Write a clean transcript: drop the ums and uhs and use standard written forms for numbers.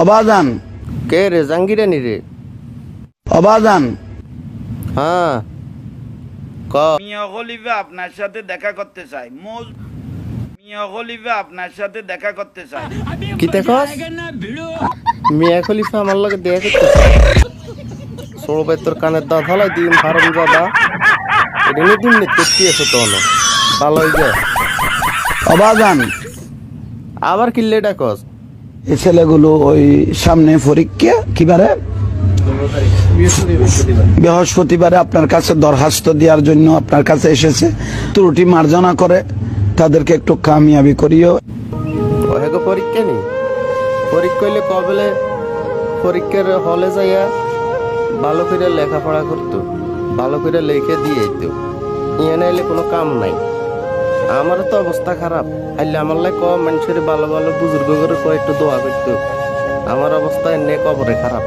অবাজান কে রে জাঙ্গিরানি রে? অবাজান হ্যাঁ ক। মিয়া খলিফা আপনার সাথে দেখা করতে চাই। মিয়া খলিফা আপনার সাথে দেখা করতে চাই। কি দেখস? মিয়া খলিফা আমার লগে দেখা করতেছে। ষোলো ভাই তোর কানের দাঁত হলাই দিম হারাম জাদা। এটা নিয়ে দিন দেখতে আছে তো না ভালো হয়ে যায়। অবাজান আবার কিল্লে ডাকস? এই ছেলেগুলো ওই সামনে পরীক্ষা কিবারে বৃহস্পতিবারে আপনার কাছে দরখাস্ত দেওয়ার জন্য আপনার কাছে এসেছে। ত্রুটি মার্জনা করে তাদেরকে একটু কামিয়াবি করিও। ওহেগো পরীক্ষা নেই, পরীক্ষা হইলে কবেলে পরীক্ষার হলে যাইয়া ভালো করে লেখাপড়া করতো, ভালো করে লিখে দিয়ে দিত। ইয়ে নাইলে কোনো কাম নাই। আমারও তো অবস্থা খারাপ। আইলে আমার লাই ক মানুষের ভালো ভালো বুজুর্গ করে একটু দোয়া করতো। আমার অবস্থা এনে কবরে খারাপ।